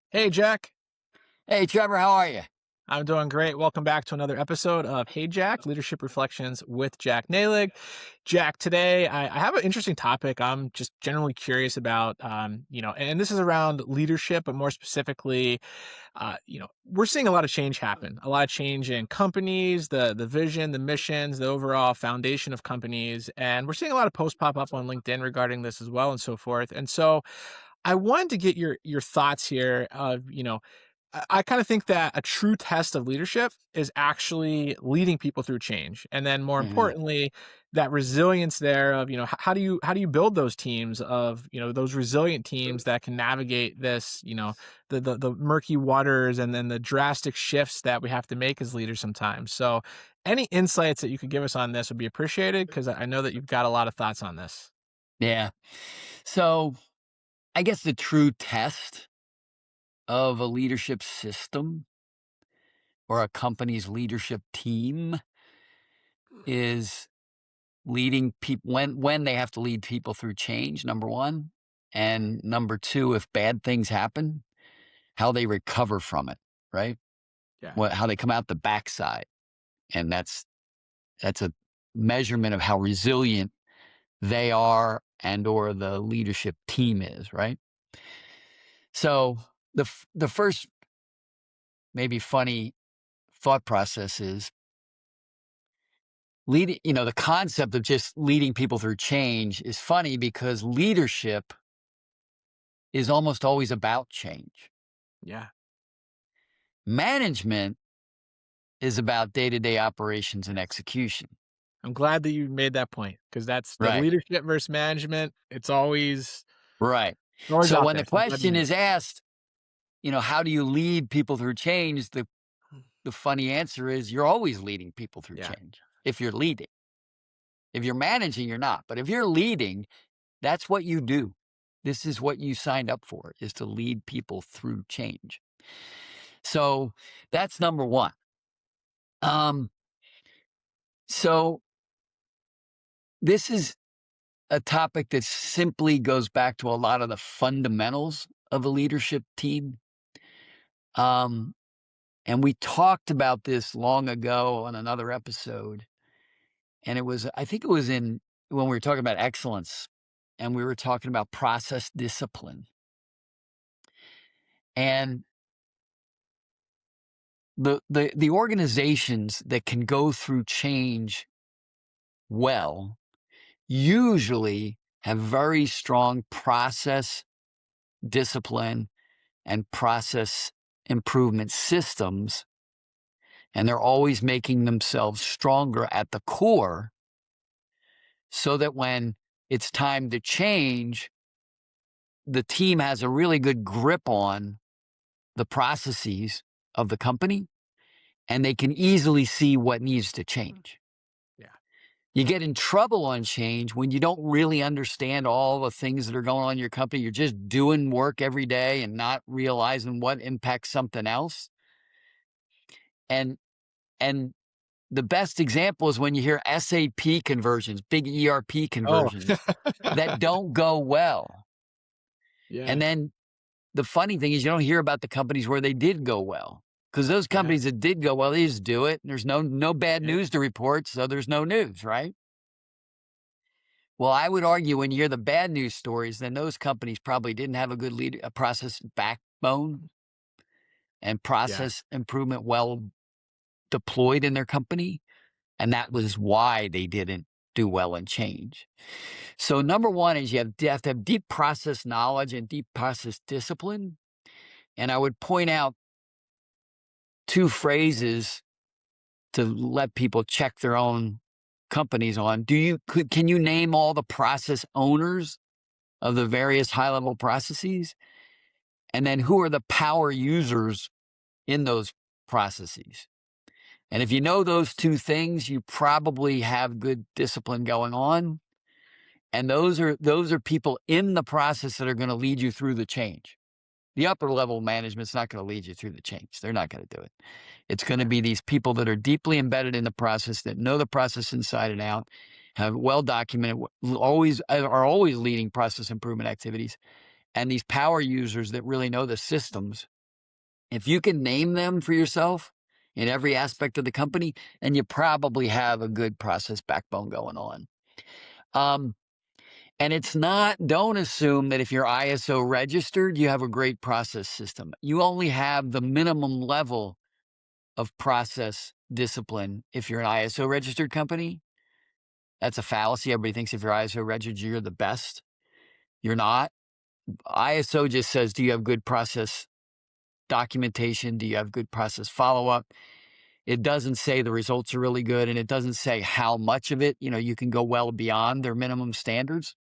Hey, Jack. Hey, Trevor, how are you? I'm doing great. Welcome back to another episode of Hey, Jack, Leadership Reflections with Jack Nehlig. Jack, today I have an interesting topic I'm just generally curious about, and this is around leadership, but more specifically, we're seeing a lot of change happen, a lot of change in companies, the vision, the missions, the overall foundation of companies. And we're seeing a lot of posts pop up on LinkedIn regarding this as well and so forth. And so I wanted to get your thoughts here of, I kind of think that a true test of leadership is actually leading people through change. And then more Mhm. importantly, that resilience there of, how do you build those teams of, those resilient teams that can navigate this, the murky waters and then the drastic shifts that we have to make as leaders sometimes. So any insights that you could give us on this would be appreciated because I know that you've got a lot of thoughts on this. Yeah. So I guess the true test of a leadership system or a company's leadership team is leading people when they have to lead people through change, number one. And number two, if bad things happen, how they recover from it, right? Yeah. How they come out the backside. And that's a measurement of how resilient they are and or the leadership team is, right? So the first maybe funny thought process is leading, the concept of just leading people through change is funny because leadership is almost always about change. Yeah. Management is about day-to-day operations and execution. I'm glad that you made that point because that's the Right. leadership versus management. Right. It's always So out when there. the So I'm glad you question made it. is asked, how do you lead people through change? The funny answer is you're always leading people through Yeah. change if you're leading. If you're managing, you're not. But if you're leading, that's what you do. This is what you signed up for, is to lead people through change. So that's number one. Um, so this is a topic that simply goes back to a lot of the fundamentals of a leadership team. Um, and we talked about this long ago on another episode. And I think it was when we were talking about excellence and we were talking about process discipline. And the organizations that can go through change well usually have very strong process discipline and process improvement systems, and they're always making themselves stronger at the core so that when it's time to change, the team has a really good grip on the processes of the company and they can easily see what needs to change. Yeah. You get in trouble on change when you don't really understand all the things that are going on in your company. You're just doing work every day and not realizing what impacts something else. And and the best example is when you hear SAP conversions, big ERP Oh. conversions that don't go well. And Yeah. then the funny thing is you don't hear about the companies where they did go well. Because those Yeah. companies that did go well, they just do it. And there's no bad Yeah. news to report, so there's no news, right? Well, I would argue when you hear the bad news stories, then those companies probably didn't have a good a process backbone and Yeah. process improvement well deployed in their company. And that was why they didn't do well in change. So number one is you have to have deep process knowledge and deep process discipline. And I would point out two phrases to let people check their own companies on. Can you name all the process owners of the various high level processes? And then who are the power users in those processes? And if you know those two things, you probably have good discipline going on. And those are people in the process that are going to lead you through the change. The upper level management's not going to lead you through the change. They're not going to do it. It's going to Yeah. be these people that are deeply embedded in the process, that know the process inside and out, have well documented, are always leading process improvement activities, and these power users that really know the systems If you can name them for yourself in every aspect of the company, then you probably have a good process backbone going on. Um, and it's not, don't assume that if you're ISO registered, you have a great process system. You only have the minimum level of process discipline if you're an ISO registered company. That's a fallacy. Everybody thinks if you're ISO registered, you're the best. You're not. ISO just says, do you have good process documentation? Do you have good process follow up? It doesn't say the results are really good, and it doesn't say how much of it, you can go well beyond their minimum standards.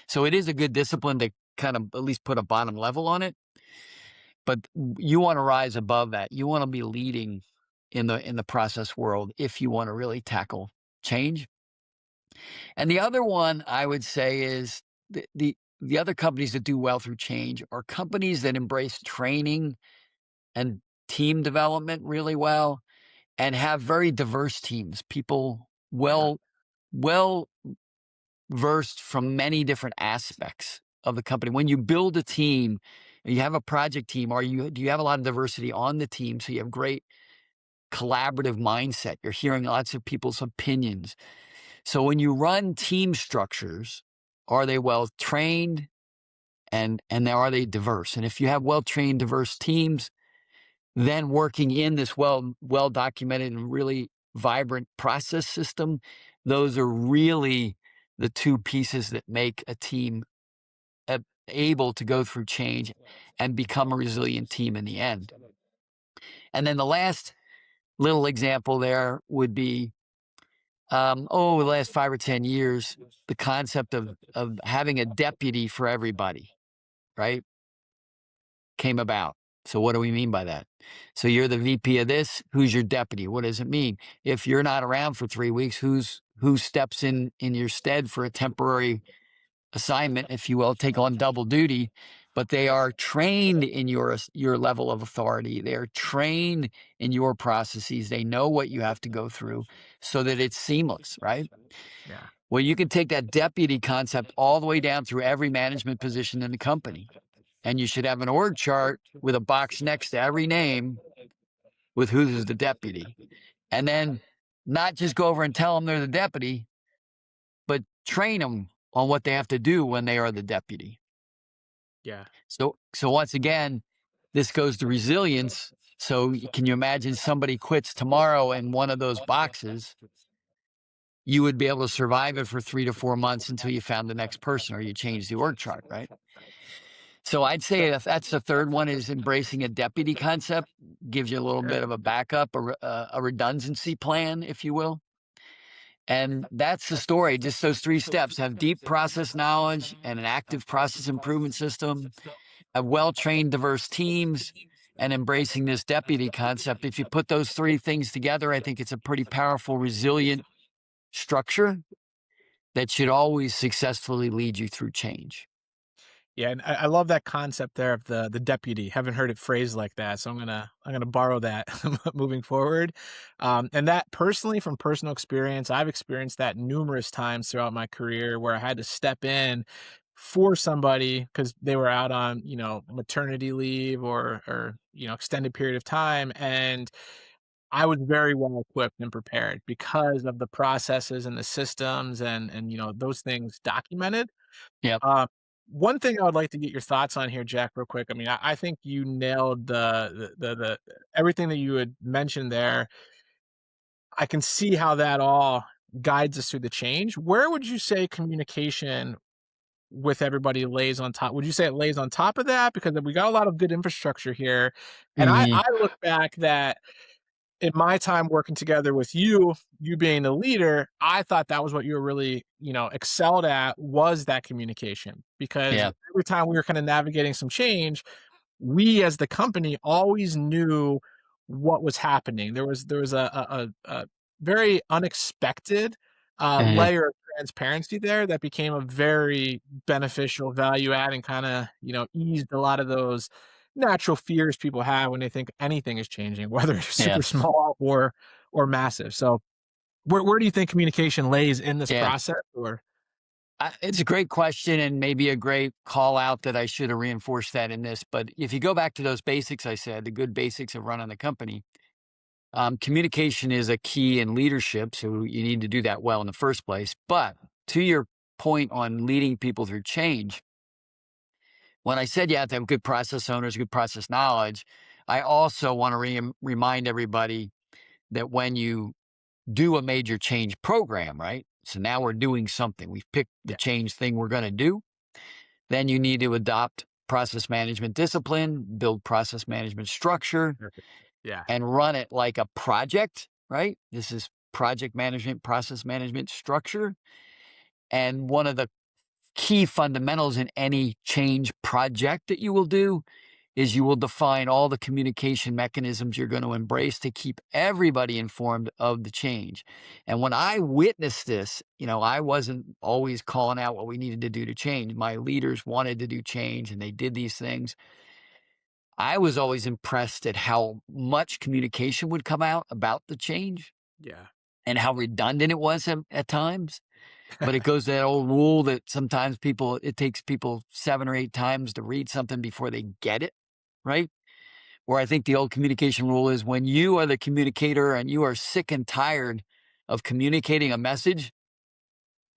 So it is a good discipline to kind of at least put a bottom level on it. But you want to rise above that. You want to be leading in the process world if you want to really tackle change. And the other one I would say is the other companies that do well through change are companies that embrace training and team development really well and have very diverse teams, people Yeah. well versed from many different aspects of the company. When you build a team, you have a project team, or do you have a lot of diversity on the team? So you have great collaborative mindset. You're hearing lots of people's opinions. So when you run team structures, are they well trained and are they diverse? And if you have well trained, diverse teams, then working in this well documented and really vibrant process system, those are really the two pieces that make a team able to go through change and become a resilient team in the end. And then the last little example there would be, the last 5 or 10 years, the concept of having a deputy for everybody, right, came about. So what do we mean by that? So you're the VP of this, who's your deputy? What does it mean? If you're not around for 3 weeks, who steps in your stead for a temporary assignment, if you will, take on double duty, but they are trained in your level of authority. They are trained in your processes. They know what you have to go through so that it's seamless, right? Yeah. Well, you can take that deputy concept all the way down through every management position in the company. And you should have an org chart with a box next to every name with who's the deputy. And then not just go over and tell them they're the deputy, but train them on what they have to do when they are the deputy. Yeah. So once again, this goes to resilience. So can you imagine somebody quits tomorrow in one of those boxes? You would be able to survive it for 3 to 4 months until you found the next person or you change the org chart, right? So I'd say if that's the third one, is embracing a deputy concept, gives you a little bit of a backup, a redundancy plan, if you will. And that's the story. Just those 3 steps: have deep process knowledge and an active process improvement system, have well-trained, diverse teams, and embracing this deputy concept. If you put those 3 things together, I think it's a pretty powerful, resilient structure that should always successfully lead you through change. Yeah, and I love that concept there of the deputy. Haven't heard it phrased like that, so I'm gonna borrow that moving forward. And that personally, from personal experience, I've experienced that numerous times throughout my career where I had to step in for somebody because they were out on maternity leave or extended period of time, and I was very well equipped and prepared because of the processes and the systems and those things documented. Yep. uh, One thing I would like to get your thoughts on here, Jack, real quick. I mean, I think you nailed the everything that you had mentioned there. I can see how that all guides us through the change. Where would you say communication with everybody lays on top? Would you say it lays on top of that? Because we got a lot of good infrastructure here, and I Mhm. I look back that in my time working together with you being the leader, I thought that was what you were really, excelled at, was that communication. Because Yeah. every time we were kind of navigating some change, we as the company always knew what was happening. There was a very unexpected Uh, layer of transparency there that became a very beneficial value add and kind of eased a lot of those natural fears people have when they think anything is changing, whether it's yeah. super small or massive. So where do you think communication lays in this Yeah. process? Or It's a great question and maybe a great call out that I should have reinforced that in this. But if you go back to those basics, I said the good basics of running the company, communication is a key in leadership. So you need to do that well in the first place. But to your point on leading people through change, when I said you have to have good process owners, good process knowledge, I also want to remind everybody that when you do a major change program, right? So now we're doing something. We've picked the Yeah. change thing we're going to do. Then you need to adopt process management discipline, build process management structure, Perfect. Yeah. and run it like a project, right? This is project management, process management structure. And one of the key fundamentals in any change project that you will do is you will define all the communication mechanisms you're going to embrace to keep everybody informed of the change. And when I witnessed this, I wasn't always calling out what we needed to do to change. My leaders wanted to do change and they did these things. I was always impressed at how much communication would come out about the change Yeah. and how redundant it was at times. But it goes to that old rule that sometimes it takes people 7 or 8 times to read something before they get it, right? Where I think the old communication rule is when you are the communicator and you are sick and tired of communicating a message,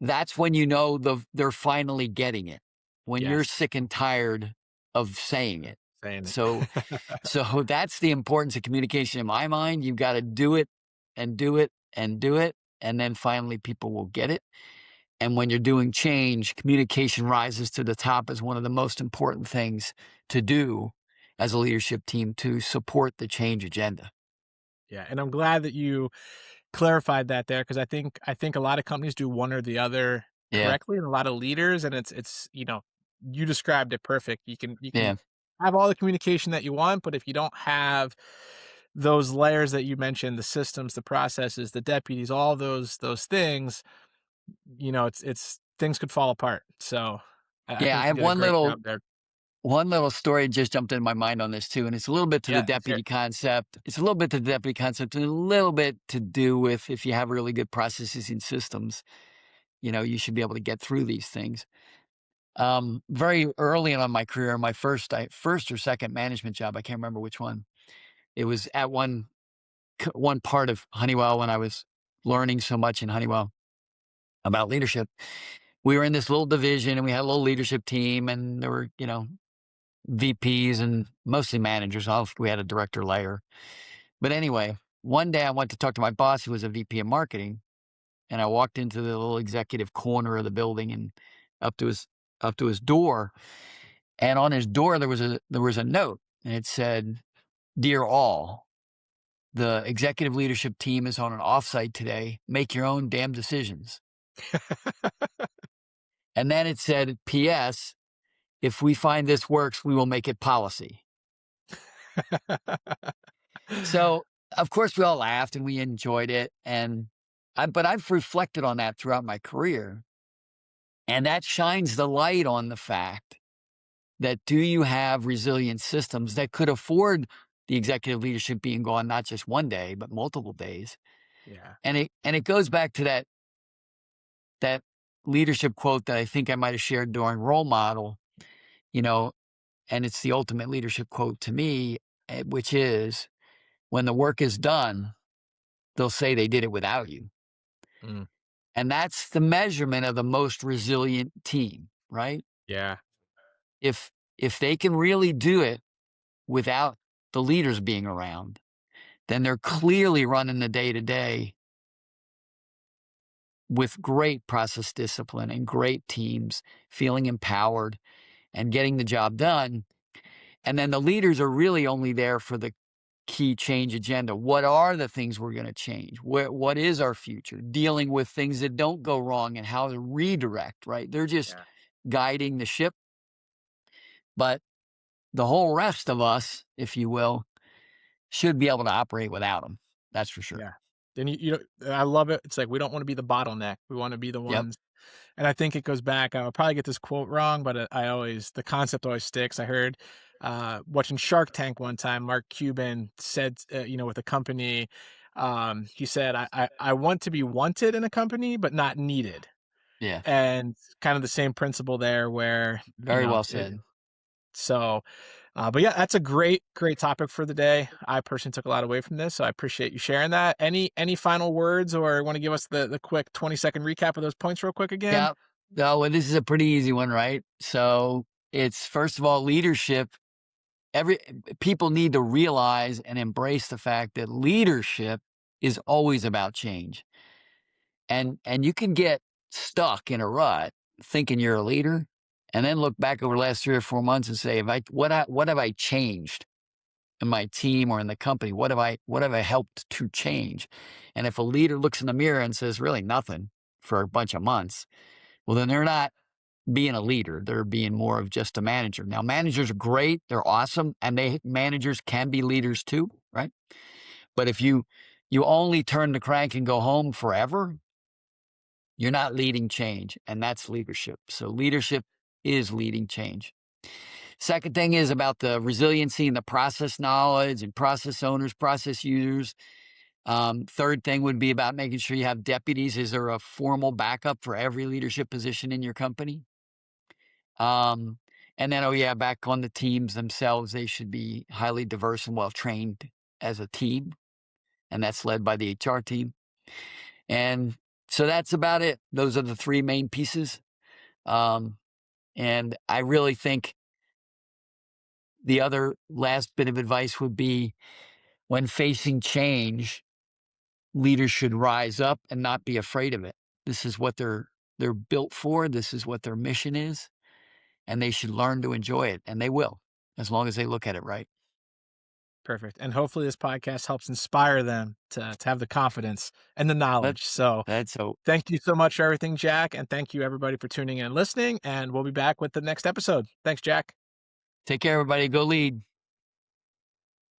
that's when you know they're finally getting it. When you're Yes. sick and tired of saying it. Saying it. So so that's the importance of communication in my mind. You've got to do it and do it and do it. And then finally people will get it. And when you're doing change, communication rises to the top as one of the most important things to do as a leadership team to support the change agenda. Yeah, and I'm glad that you clarified that there, because I think a lot of companies do one or the other Yeah. correctly, and a lot of leaders, and it's you described it perfect. You can Yeah. have all the communication that you want, but if you don't have those layers that you mentioned, the systems, the processes, the deputies, all those things, it's things could fall apart. So, I Yeah. I think you have did a great job there. one little story just jumped into my mind on this too. And it's a little bit to the Yeah, let's hear deputy it. concept. It's a little bit to the deputy concept and a little bit to do with if you have really good processes and systems, you should be able to get through these things. Very early on in my career, my first or second management job, I can't remember which one. It was at one part of Honeywell when I was learning so much in Honeywell about leadership. We were in this little division and we had a little leadership team and there were, VPs and mostly managers. We had a director layer. But anyway, one day I went to talk to my boss who was a VP of marketing and I walked into the little executive corner of the building and up to his up to his door. And on his door there was a note and it said, "Dear all, the executive leadership team is on an offsite today. Make your own damn decisions." And then it said, "P.S. If we find this works, we will make it policy." So, of course, we all laughed and we enjoyed it. But I've reflected on that throughout my career. And that shines the light on the fact that do you have resilient systems that could afford the executive leadership being gone, not just one day, but multiple days. Yeah. And it goes back to that leadership quote that I think I might have shared during role model, you know, and it's the ultimate leadership quote to me, which is when the work is done, they'll say they did it without you. Mm, And that's the measurement of the most resilient team, right? yeah. If they can really do it without the leaders being around, then they're clearly running the day to day with great process discipline and great teams, feeling empowered and getting the job done. And then the leaders are really only there for the key change agenda. What are the things we're going to change? What is our future? Dealing with things that don't go wrong and how to redirect, right? They're just Yeah. guiding the ship. But the whole rest of us, if you will, should be able to operate without them. That's for sure. Yeah. And I love it. It's like we don't wanna be the bottleneck. We wanna be the Yep. ones, and I think it goes back. I'll probably get this quote wrong, but the concept always sticks. I heard, watching Shark Tank one time, Mark Cuban said, with a company, he said, "I want to be wanted in a company, but not needed." Yeah. And kind of the same principle there where, Very well said. so, but yeah, that's a great topic for the day. I personally took a lot away from this, so I appreciate you sharing that. Any final words, or want to give us the quick 20-second recap of those points real quick again? Yeah. No, well, this is a pretty easy one, right? So it's first of all, leadership. Every people need to realize and embrace the fact that leadership is always about change. And you can get stuck in a rut thinking you're a leader and then look back over the last 3 or 4 months and say, what have I changed in my team or in the company? What have I helped to change? And if a leader looks in the mirror and says really nothing for a bunch of months, well, then they're not being a leader. They're being more of just a manager. Now, managers are great, they're awesome, and managers can be leaders too, right? But if you only turn the crank and go home forever, you're not leading change, and that's leadership. So leadership is leading change. Second thing is about the resiliency and the process knowledge and process owners, process users. Third thing would be about making sure you have deputies. Is there a formal backup for every leadership position in your company? Um, and then, oh yeah, back on the teams themselves, they should be highly diverse and well trained as a team, and that's led by the HR team. And so that's about it. Those are the three main pieces. Um, and I really think the other last bit of advice would be when facing change, leaders should rise up and not be afraid of it. This is what they're built for. This is what their mission is, and they should learn to enjoy it, and they will, as long as they look at it right. Perfect. And hopefully this podcast helps inspire them to have the confidence and the That knowledge. So that's so. thank you so much for everything, Jack. And thank you everybody for tuning in and listening. And we'll be back with the next episode. Thanks, Jack. Take care, everybody. Go lead.